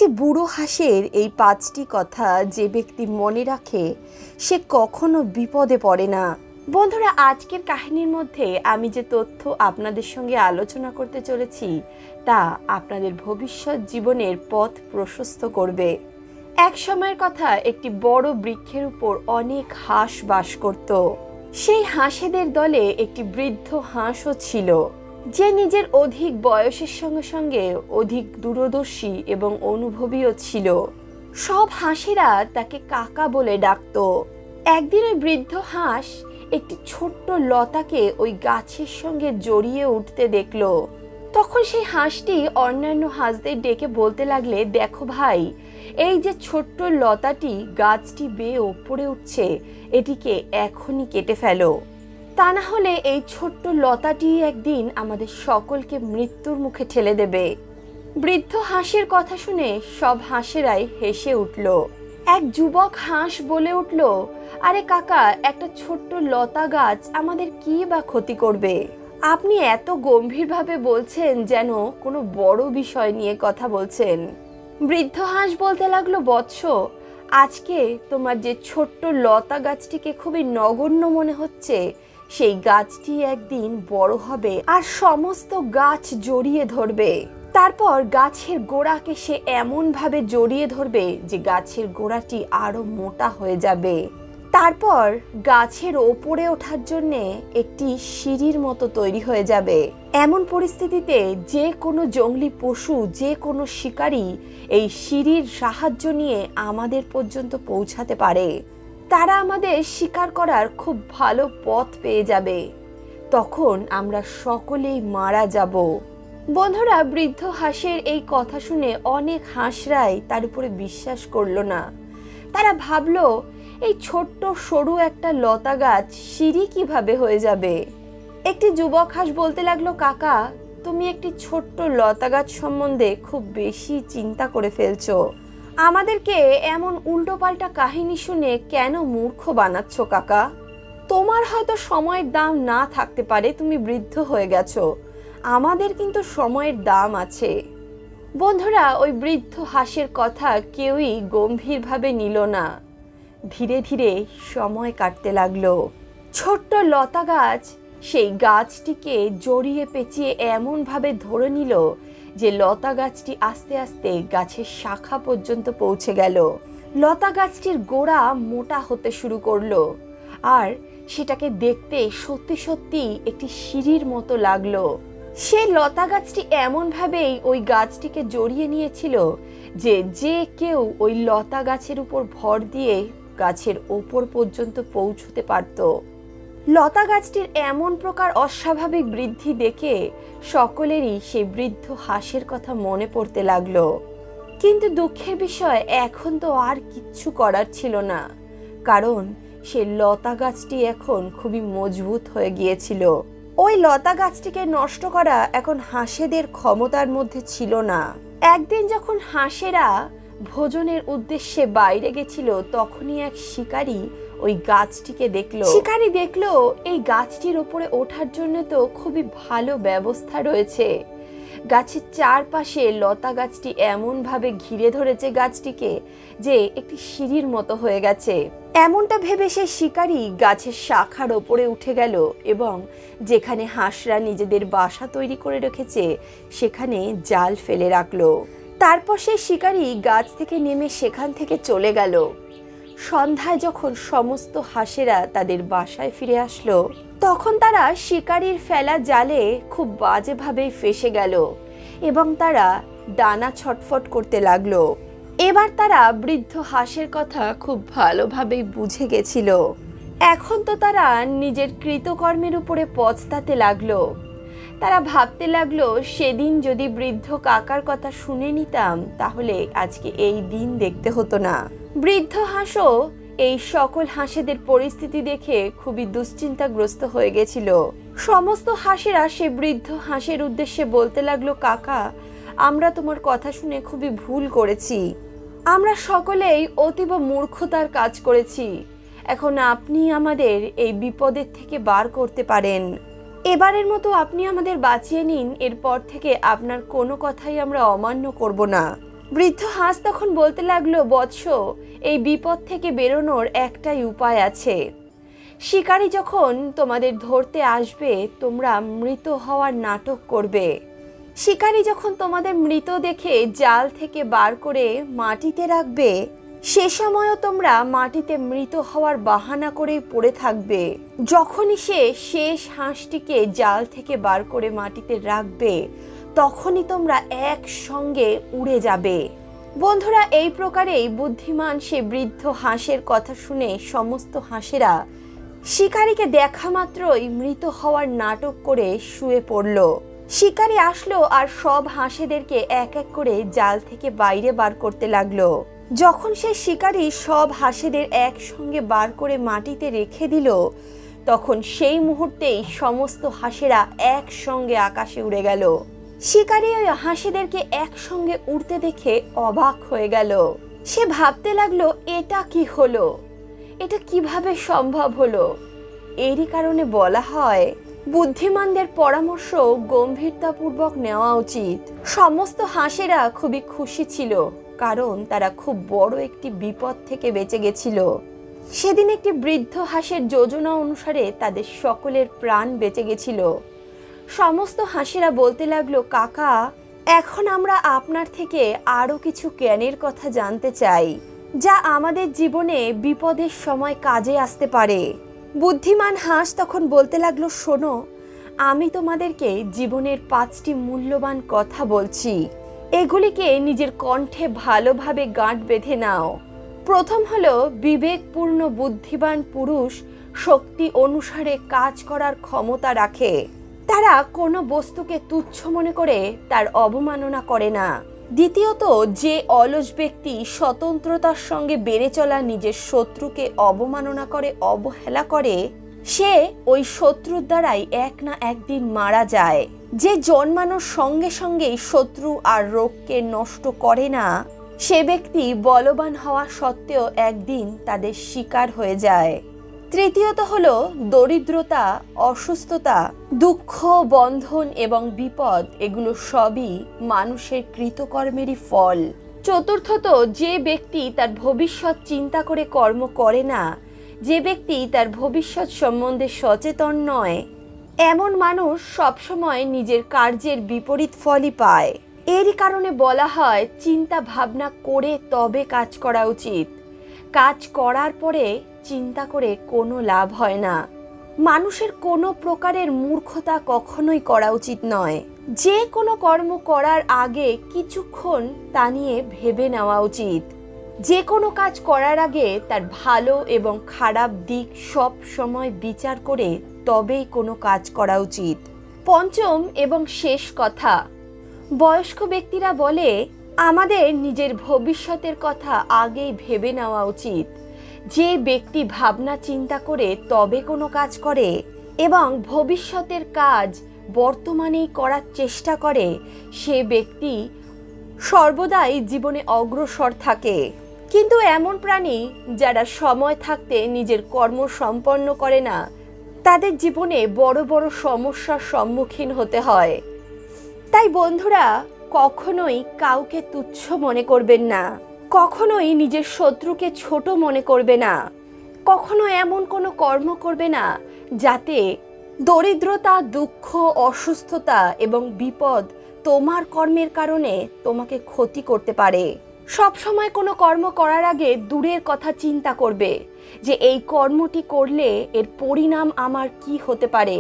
একটি বুড়ো হাঁসের এই 5টি কথা যে ব্যক্তি মনে রাখে সে কখনো বিপদে পড়ে না। বন্ধুরা, আজকের কাহিনীর মধ্যে আমি যে তথ্য আপনাদের সঙ্গে আলোচনা করতে চলেছি তা আপনাদের ভবিষ্যৎ জীবনের পথ প্রশস্ত করবে। এক সময়ের কথা, একটি বড় বৃক্ষের উপর অনেক হাঁস বাস করত। সেই হাঁসেদের দলে একটি বৃদ্ধ হাঁসও ছিল, যে নিজের অধিক বয়সের সঙ্গে সঙ্গে অধিক দূরদর্শী এবং অনুভবীও ছিল। সব হাঁসেরা তাকে কাকা বলে ডাকত। একদিন ওই বৃদ্ধ হাঁস একটি ছোট্ট লতাকে ওই গাছের সঙ্গে জড়িয়ে উঠতে দেখলো। তখন সেই হাঁসটি অন্যান্য হাঁসদের ডেকে বলতে লাগলে, দেখো ভাই, এই যে ছোট্ট লতাটি গাছটি বেয়ে ওপরে উঠছে, এটিকে এখনই কেটে ফেলো, তা না হলে এই ছোট্ট লতাটি একদিন আমাদের সকলকে মৃত্যুর মুখে ঠেলে দেবে। বৃদ্ধ হাঁসের কথা শুনে সব হাঁসেরাই হেসে উঠল। এক যুবক হাঁস বলে উঠল, আরে কাকা, একটা ছোট্ট লতা গাছ আমাদের কি বা ক্ষতি করবে? আপনি এত গম্ভীরভাবে বলছেন যেন কোনো বড় বিষয় নিয়ে কথা বলছেন। বৃদ্ধ হাঁস বলতে লাগলো, বৎস, আজকে তোমার যে ছোট্ট লতা গাছটিকে খুবই নগণ্য মনে হচ্ছে, সেই গাছটি একদিন বড় হবে আর সমস্ত গাছ জড়িয়ে ধরবে। তারপর গাছের গোড়াকে সে এমন ভাবে জড়িয়ে ধরবে যে গাছের গোড়াটি আরো মোটা হয়ে যাবে। তারপর গাছের ওপরে ওঠার জন্য একটি সিঁড়ির মতো তৈরি হয়ে যাবে। এমন পরিস্থিতিতে যে কোনো জঙ্গলি পশু, যে কোনো শিকারী এই সিঁড়ির সাহায্য নিয়ে আমাদের পর্যন্ত পৌঁছাতে পারে। তারা আমাদের শিকার করার খুব ভালো পথ পেয়ে যাবে। তখন আমরা সকলেই মারা যাব। বন্ধুরা, বৃদ্ধ হাঁসের এই কথা শুনে অনেক হাঁসরাই তার উপরে বিশ্বাস করলো না। তারা ভাবলো, এই ছোট্ট সরু একটা লতা গাছ সিঁড়ি কিভাবে হয়ে যাবে? একটি যুবক হাঁস বলতে লাগলো, কাকা, তুমি একটি ছোট্ট লতা গাছ সম্বন্ধে খুব বেশি চিন্তা করে ফেলছো। আমাদেরকে এমন উল্টোপাল্টা কাহিনী শুনে কেন মূর্খ বানাচ্ছ কাকা? তোমার হয়তো সময়ের দাম না থাকতে পারে, তুমি বৃদ্ধ হয়ে গেছো, আমাদের কিন্তু সময়ের দাম আছে। বন্ধুরা, ওই বৃদ্ধ হাঁসের কথা কেউই গম্ভীরভাবে নিল না। ধীরে ধীরে সময় কাটতে লাগলো। ছোট্ট লতা গাছ সেই গাছটিকে জড়িয়ে পেঁচিয়ে এমনভাবে ধরে নিল যে লতা গাছটি আস্তে আস্তে গাছের শাখা পর্যন্ত পৌঁছে গেল। লতা গাছটির গোড়া মোটা হতে শুরু করলো আর সেটাকে দেখতে সত্যি সত্যি একটি সিঁড়ির মতো লাগলো। সেই লতা গাছটি এমনভাবেই ওই গাছটিকে জড়িয়ে নিয়েছিল যে যে কেউ ওই লতা গাছের উপর ভর দিয়ে গাছের ওপর পর্যন্ত পৌঁছতে পারত। লতা গাছটির এমন প্রকার অস্বাভাবিক বৃদ্ধি দেখে সকলেরই সেই বৃদ্ধ হাঁসের কথা মনে পড়তে লাগলো। কিন্তু দুঃখের বিষয়, এখন তো আর কিচ্ছু করার ছিল না, কারণ সেই লতা গাছটি এখন খুবই মজবুত হয়ে গিয়েছিল। ওই লতা গাছটিকে নষ্ট করা এখন হাঁসেদের ক্ষমতার মধ্যে ছিল না। একদিন যখন হাঁসেরা ভোজনের উদ্দেশ্যে বাইরে গেছিল, তখনই এক শিকারী ওই গাছটিকে দেখলো। শিকারী দেখলো এই গাছটির উপরে ওঠার জন্য তো খুবই ভালো ব্যবস্থা রয়েছে। গাছের চারপাশে লতা গাছটি এমন ভাবে ঘিরে ধরেছে গাছটিকে যে একটি সিঁড়ির মতো হয়ে গেছে। এমনটা ভেবে সে শিকারী গাছের শাখার ওপরে উঠে গেল এবং যেখানে হাঁসরা নিজেদের বাসা তৈরি করে রেখেছে সেখানে জাল ফেলে রাখলো। তারপর সেই শিকারী গাছ থেকে নেমে সেখান থেকে চলে গেল। সন্ধ্যায় যখন সমস্ত হাঁসেরা তাদের বাসায় ফিরে আসলো, তখন তারা শিকারীর ফেলা জালে খুব বাজেভাবে ফেঁসে গেল এবং তারা ডানা ছটফট করতে লাগলো। এবার তারা বৃদ্ধ হাঁসের কথা খুব ভালোভাবেই বুঝে গেছিল। এখন তো তারা নিজের কৃতকর্মের উপরে পস্তাতে লাগলো। তারা ভাবতে লাগলো, সেদিন যদি বৃদ্ধ কাকার কথা শুনে নিতাম তাহলে আজকে এই দিন দেখতে হতো না। বৃদ্ধ হাঁসও এই সকল হাঁসেদের পরিস্থিতি দেখে খুবই দুশ্চিন্তাগ্রস্ত হয়ে গেছিল। সমস্ত হাঁসেরা সে বৃদ্ধ হাঁসের উদ্দেশ্যে বলতে লাগলো, কাকা, আমরা তোমার কথা শুনে খুবই ভুল করেছি। আমরা সকলেই অতীব মূর্খতার কাজ করেছি। এখন আপনি আমাদের এই বিপদের থেকে বার করতে পারেন। এবারের মতো আপনি আমাদের বাঁচিয়ে নিন। এরপর থেকে আপনার কোনো কথাই আমরা অমান্য করব না। বৃদ্ধ হাঁস তখন বলতে লাগলো, বৎস, এই বিপদ থেকে বেরোনোর একটাই উপায় আছে। শিকারী যখন তোমাদের ধরতে আসবে তোমরা মৃত হওয়ার নাটক করবে। শিকারী যখন তোমাদের মৃত দেখে জাল থেকে বার করে মাটিতে রাখবে, সে সময়ও তোমরা মাটিতে মৃত হওয়ার বাহানা করেই পড়ে থাকবে। যখনই সে শেষ হাঁসটিকে জাল থেকে বার করে মাটিতে রাখবে, তখনই তোমরা একসঙ্গে উড়ে যাবে। বন্ধুরা, এই প্রকারেই বুদ্ধিমান সে বৃদ্ধ হাঁসের কথা শুনে সমস্ত হাঁসেরা শিকারীকে দেখা মাত্রই মৃত হওয়ার নাটক করে শুয়ে পড়ল। শিকারী আসলো আর সব হাঁসেদেরকে এক এক করে জাল থেকে বাইরে বার করতে লাগলো। যখন সে শিকারী সব হাঁসেদের একসঙ্গে বার করে মাটিতে রেখে দিল, তখন সেই মুহূর্তেই সমস্ত হাঁসেরা একসঙ্গে আকাশে উড়ে গেল। শিকারী ওই হাঁসেদেরকে একসঙ্গে উড়তে দেখে অবাক হয়ে গেল। সে ভাবতে লাগলো, এটা কি হলো, এটা কিভাবে সম্ভব হলো। এরই কারণে বলা হয়, বুদ্ধিমানদের পরামর্শ গম্ভীরতাপূর্বক নেওয়া উচিত। সমস্ত হাঁসেরা খুবই খুশি ছিল, কারণ তারা খুব বড় একটি বিপদ থেকে বেঁচে গেছিল। সেদিন একটি বৃদ্ধ হাঁসের যোজনা অনুসারে তাদের সকলের প্রাণ বেঁচে গেছিল। সমস্ত হাঁসেরা বলতে লাগলো, কাকা, এখন আমরা আপনার থেকে আরো কিছু জ্ঞানের কথা জানতে চাই, যা আমাদের জীবনে বিপদের সময় কাজে আসতে পারে। বুদ্ধিমান হাঁস তখন বলতে লাগলো, শোনো, আমি তোমাদেরকে জীবনের 5টি মূল্যবান কথা বলছি। এগুলিকে নিজের কণ্ঠে ভালোভাবে গাঁট বেঁধে নাও। প্রথম হলো, বিবেকপূর্ণ বুদ্ধিমান পুরুষ শক্তি অনুসারে কাজ করার ক্ষমতা রাখে। তারা কোনো বস্তুকে তুচ্ছ মনে করে তার অবমাননা করে না। দ্বিতীয়ত, যে অলস ব্যক্তি স্বতন্ত্রতার সঙ্গে বেড়ে চলা নিজের শত্রুকে অবমাননা করে, অবহেলা করে, সে ওই শত্রুর দ্বারাই এক না একদিন মারা যায়। যে জন্মানোর সঙ্গে সঙ্গেই শত্রু আর রোগকে নষ্ট করে না, সে ব্যক্তি বলবান হওয়া সত্ত্বেও একদিন তাদের শিকার হয়ে যায়। তৃতীয়ত হলো, দরিদ্রতা, অসুস্থতা, দুঃখ, বন্ধন এবং বিপদ এগুলো সবই মানুষের কৃতকর্মেরই ফল। চতুর্থত, যে ব্যক্তি তার ভবিষ্যৎ চিন্তা করে কর্ম করে না, যে ব্যক্তি তার ভবিষ্যৎ সম্বন্ধে সচেতন নয়, এমন মানুষ সবসময় নিজের কার্যের বিপরীত ফলই পায়। এরই কারণে বলা হয়, চিন্তা ভাবনা করে তবে কাজ করা উচিত। কাজ করার পরে চিন্তা করে কোনো লাভ হয় না। মানুষের কোনো প্রকারের মূর্খতা কখনোই করা উচিত নয়। যে কোনো কর্ম করার আগে কিছুক্ষণ তা নিয়ে ভেবে নেওয়া উচিত। যে কোনো কাজ করার আগে তার ভালো এবং খারাপ দিক সব সময় বিচার করে তবেই কোনো কাজ করা উচিত। পঞ্চম এবং শেষ কথা, বয়স্ক ব্যক্তিরা বলে, আমাদের নিজের ভবিষ্যতের কথা আগেই ভেবে নেওয়া উচিত। যে ব্যক্তি ভাবনা চিন্তা করে তবে কোনো কাজ করে এবং ভবিষ্যতের কাজ বর্তমানেই করার চেষ্টা করে, সে ব্যক্তি সর্বদাই জীবনে অগ্রসর থাকে। কিন্তু এমন প্রাণী যারা সময় থাকতে নিজের কর্ম সম্পন্ন করে না, তাদের জীবনে বড় বড় সমস্যার সম্মুখীন হতে হয়। তাই বন্ধুরা, কখনোই কাউকে তুচ্ছ মনে করবেন না, কখনোই নিজের শত্রুকে ছোট মনে করবে না, কখনো এমন কোনো কর্ম করবে না যাতে দরিদ্রতা, দুঃখ, অসুস্থতা এবং বিপদ তোমার কর্মের কারণে তোমাকে ক্ষতি করতে পারে। সব সময় কোনো কর্ম করার আগে দূরের কথা চিন্তা করবে যে এই কর্মটি করলে এর পরিণাম আমার কি হতে পারে।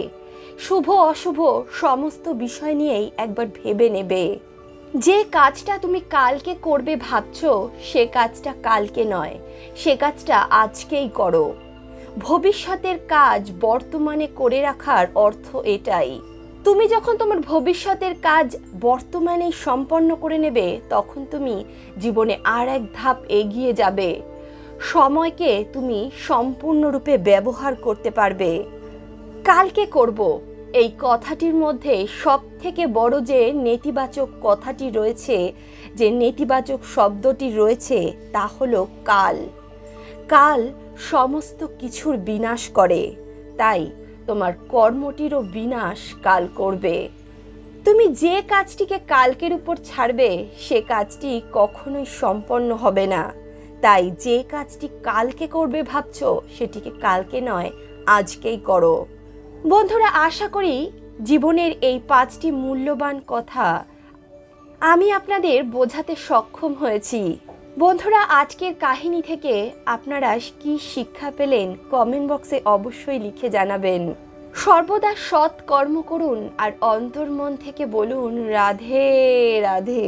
শুভ অশুভ সমস্ত বিষয় নিয়েই একবার ভেবে নেবে। যে কাজটা তুমি কালকে করবে ভাবছো, সে কাজটা কালকে নয়, সে কাজটা আজকেই করো। ভবিষ্যতের কাজ বর্তমানে করে রাখার অর্থ এটাই। তুমি যখন তোমার ভবিষ্যতের কাজ বর্তমানেই সম্পন্ন করে নেবে, তখন তুমি জীবনে আর এক ধাপ এগিয়ে যাবে। সময়কে তুমি সম্পূর্ণরূপে ব্যবহার করতে পারবে। কালকে করব, এই কথাটির মধ্যে সব থেকে বড় যে নেতিবাচক কথাটি রয়েছে, যে নেতিবাচক শব্দটি রয়েছে, তা হলো কাল। কাল সমস্ত কিছুর বিনাশ করে, তাই তোমার কর্মটিরও বিনাশ কাল করবে। তুমি যে কাজটিকে কালকের উপর ছাড়বে সে কাজটি কখনোই সম্পন্ন হবে না। তাই যে কাজটি কালকে করবে ভাবছো সেটিকে কালকে নয় আজকেই করো। বন্ধুরা, আশা করি জীবনের এই 5টি মূল্যবান কথা আমি আপনাদের বোঝাতে সক্ষম হয়েছি। বন্ধুরা, আজকের কাহিনী থেকে আপনারা কি শিক্ষা পেলেন কমেন্ট বক্সে অবশ্যই লিখে জানাবেন। সর্বদা সৎ কর্ম করুন আর অন্তর্মন থেকে বলুন রাধে রাধে।